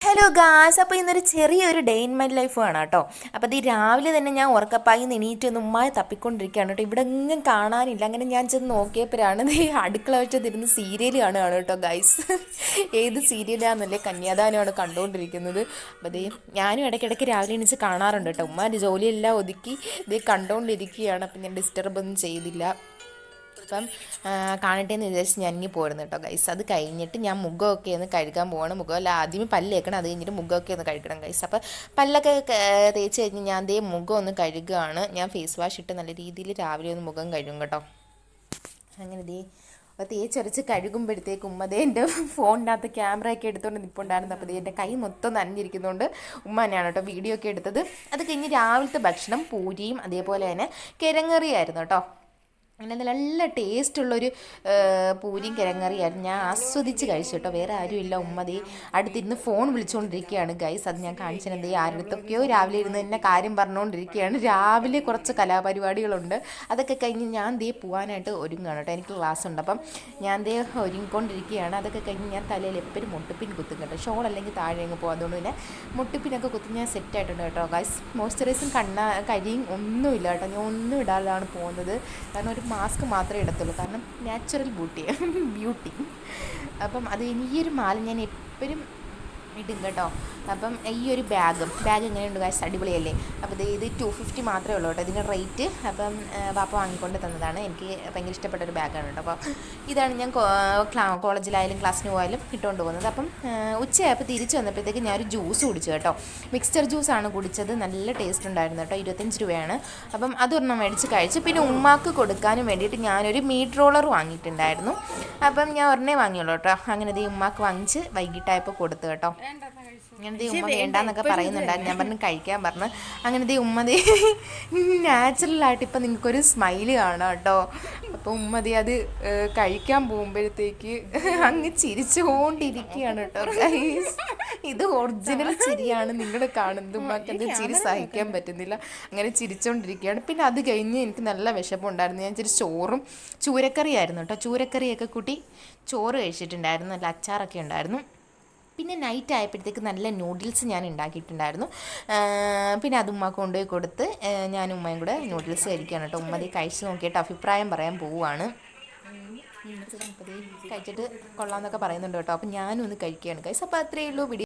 Hello guys, അപ്പോൾ ഇന്നൊരു ചെറിയൊരു ഡേ ഇൻ മൈ ലൈഫ് ആണ് കേട്ടോ. അപ്പോൾ ഈ രാവിലെ തന്നെ ഞാൻ ഉറക്കപ്പായി എണീറ്റൊന്ന് ഉമ്മായി തപ്പിക്കൊണ്ടിരിക്കുകയാണ് കേട്ടോ. ഇവിടെ എങ്ങും കാണാനില്ല. അങ്ങനെ ഞാൻ ചെന്ന് നോക്കിയപ്പോഴാണ് ഈ അടുക്കള വെച്ചതിരുന്ന് സീരിയൽ കാണുകയാണ് കേട്ടോ ഗൈസ്. ഏത് സീരിയലാണെന്നല്ലേ, കന്യാദാനമാണ് കണ്ടുകൊണ്ടിരിക്കുന്നത്. അപ്പോൾ ഞാനും ഇടയ്ക്കിടയ്ക്ക് രാവിലെ എണീച്ച് കാണാറുണ്ട് കേട്ടോ. ഉമ്മാൻ്റെ ജോലിയെല്ലാം ഒതുക്കി കണ്ടുകൊണ്ടിരിക്കുകയാണ്. അപ്പം ഞാൻ ഡിസ്റ്റർബ് ഒന്നും ചെയ്തില്ല. അപ്പം കാണട്ടെ എന്ന് വിചാരിച്ച് ഞാൻ ഇനി പോരുന്നു കേട്ടോ ഗൈസ്. അത് കഴിഞ്ഞിട്ട് ഞാൻ മുഖമൊക്കെ ഒന്ന് കഴുകാൻ പോവാണ്. മുഖമല്ല, ആദ്യമേ പല്ല് തേക്കണം, അത് കഴിഞ്ഞിട്ട് മുഖമൊക്കെ ഒന്ന് കഴുകണം ഗൈസ്. അപ്പോൾ പല്ലൊക്കെ തേച്ച് കഴിഞ്ഞ് ഞാൻ മുഖം ഒന്ന് കഴുകുകയാണ്. ഞാൻ ഫേസ് വാഷ് ഇട്ട് നല്ല രീതിയിൽ രാവിലെ ഒന്ന് മുഖം കഴുകും കേട്ടോ. അങ്ങനെ അപ്പോൾ തേച്ചൊരച്ച് കഴുകുമ്പോഴത്തേക്ക് ഉമ്മ എൻ്റെ ഫോണിനകത്ത് ക്യാമറയൊക്കെ എടുത്തുകൊണ്ട് നിൽപ്പുണ്ടായിരുന്നു. അപ്പോൾ എൻ്റെ കൈ മൊത്തം നനഞ്ഞിരിക്കുന്നതുകൊണ്ട് ഉമ്മ തന്നെയാണ് കേട്ടോ വീഡിയോ ഒക്കെ എടുത്തത്. അത് കഴിഞ്ഞ് രാവിലത്തെ ഭക്ഷണം പൂരിയും അതേപോലെ തന്നെ കിഴങ്ങറിയായിരുന്നു കേട്ടോ. അങ്ങനെ നല്ല ടേസ്റ്റുള്ളൊരു പൂരിയും കിഴങ്ങറിയായിരുന്നു. ഞാൻ ആസ്വദിച്ച് കഴിച്ചു കേട്ടോ. വേറെ ആരുമില്ല, ഉമ്മതി അടുത്തിരുന്ന് ഫോൺ വിളിച്ചുകൊണ്ടിരിക്കുകയാണ് ഗൈസ്. അത് ഞാൻ കാണിച്ചത് ആരുടെത്തൊക്കെയോ രാവിലെ ഇരുന്ന് തന്നെ കാര്യം പറഞ്ഞുകൊണ്ടിരിക്കുകയാണ്. രാവിലെ കുറച്ച് കലാപരിപാടികളുണ്ട്, അതൊക്കെ കഴിഞ്ഞ് ഞാൻ പോകാനായിട്ട് ഒരുങ്ങുകയാണ് കേട്ടോ. എനിക്ക് ക്ലാസ് ഉണ്ട്, അപ്പം ഞാൻ ഒരുങ്ങിക്കൊണ്ടിരിക്കുകയാണ്. അതൊക്കെ കഴിഞ്ഞ് ഞാൻ തലയിൽ എപ്പോഴും മുട്ടുപ്പിൻ കുത്തും കേട്ടോ. ഷോൾ അല്ലെങ്കിൽ താഴെ അങ്ങ് പോകും. അതുകൊണ്ട് പിന്നെ മുട്ടുപ്പിനൊക്കെ കുത്തി ഞാൻ സെറ്റായിട്ടുണ്ട് കേട്ടോ ഗൈസ്. മോയ്സ്ചറൈസും കരിയും ഒന്നുമില്ല കേട്ടോ. ഞാൻ ഒന്നും ഇടാതാണ് പോകുന്നത്. കാരണം ഒരു മാസ്ക് മാത്രമേ ഇടത്തുള്ളൂ, കാരണം നാച്ചുറൽ ബ്യൂട്ടി. അപ്പം അത് ഈ ഒരു മാല ഞാൻ എപ്പോഴും ഇടും കേട്ടോ. അപ്പം ഈ ഒരു ബാഗ് എങ്ങനെയുണ്ട് ഗൈസ്, അടിപൊളിയല്ലേ? അപ്പോൾ ഇത് 250 മാത്രമേ ഉള്ളൂ കേട്ടോ ഇതിൻ്റെ റേറ്റ്. അപ്പം പാപ്പ വാങ്ങിക്കൊണ്ട് തന്നതാണ്. എനിക്ക് ഭയങ്കര ഇഷ്ടപ്പെട്ടൊരു ബാഗാണ് കേട്ടോ. അപ്പോൾ ഇതാണ് ഞാൻ കോളേജിലായാലും ക്ലാസ്സിന് പോയാലും ഇട്ടുകൊണ്ട് പോകുന്നത്. അപ്പം ഉച്ചയായപ്പോൾ തിരിച്ച് വന്നപ്പോഴത്തേക്ക് ഞാനൊരു ജ്യൂസ് കുടിച്ചു കേട്ടോ. മിക്സ്ചർ ജ്യൂസാണ് കുടിച്ചത്. നല്ല ടേസ്റ്റ് ഉണ്ടായിരുന്നു കേട്ടോ. 25 രൂപയാണ്. അപ്പം അതൊരെണ്ണം മേടിച്ച് കഴിച്ചു. പിന്നെ ഉമ്മാക്ക് കൊടുക്കാനും വേണ്ടിയിട്ട് ഞാനൊരു മീറ്റ് റോളർ വാങ്ങിയിട്ടുണ്ടായിരുന്നു. അപ്പം ഞാൻ ഒരെണ്ണേ വാങ്ങിയുള്ളൂ കേട്ടോ. അങ്ങനെ ഉമ്മാക്ക് വാങ്ങിച്ച് വൈകിട്ടായപ്പോൾ കൊടുത്തു കേട്ടോ. അങ്ങനത്തെ ഉമ്മ വേണ്ടാന്നൊക്കെ പറയുന്നുണ്ടായിരുന്നു. ഞാൻ പറഞ്ഞു കഴിക്കാൻ പറഞ്ഞു. അങ്ങനത്തെ ഉമ്മ നാച്ചുറലായിട്ട് ഇപ്പം നിങ്ങൾക്കൊരു സ്മൈല് കാണാം കേട്ടോ. അപ്പോൾ ഉമ്മതി അത് കഴിക്കാൻ പോകുമ്പോഴത്തേക്ക് അങ്ങ് ചിരിച്ചുകൊണ്ടിരിക്കുകയാണ് കേട്ടോ ഗൈസ്. ഇത് ഒറിജിനൽ ചിരിയാണ് നിങ്ങൾ കാണുന്നത്. ഉമ്മക്ക് അത് ചിരി സഹിക്കാൻ പറ്റുന്നില്ല, അങ്ങനെ ചിരിച്ചുകൊണ്ടിരിക്കുകയാണ്. പിന്നെ അത് കഴിഞ്ഞ് എനിക്ക് നല്ല വിശപ്പുണ്ടായിരുന്നു. ഞാൻ ഇച്ചിരി ചോറും ചൂരക്കറിയായിരുന്നു കേട്ടോ. ചൂരക്കറിയൊക്കെ കൂട്ടി ചോറ് കഴിച്ചിട്ടുണ്ടായിരുന്നു. നല്ല അച്ചാറൊക്കെ ഉണ്ടായിരുന്നു. പിന്നെ നൈറ്റ് ആയപ്പോഴത്തേക്ക് നല്ല നൂഡിൽസ് ഞാൻ ഉണ്ടാക്കിയിട്ടുണ്ടായിരുന്നു. പിന്നെ അത് ഉമ്മ കൊണ്ടുപോയി കൊടുത്ത് ഞാനും ഉമ്മയും കൂടെ നൂഡിൽസ് കഴിക്കുകയാണ് കേട്ടോ. ഉമ്മ കഴിച്ച് നോക്കിയിട്ട് അഭിപ്രായം പറയാൻ പോവുകയാണ്. കഴിച്ചിട്ട് കൊള്ളാമെന്നൊക്കെ പറയുന്നുണ്ട് കേട്ടോ. അപ്പം ഞാനും ഒന്ന് കഴിക്കുകയാണ് ഗൈസ്. അപ്പോൾ അത്രയേ ഉള്ളൂ വീഡിയോ.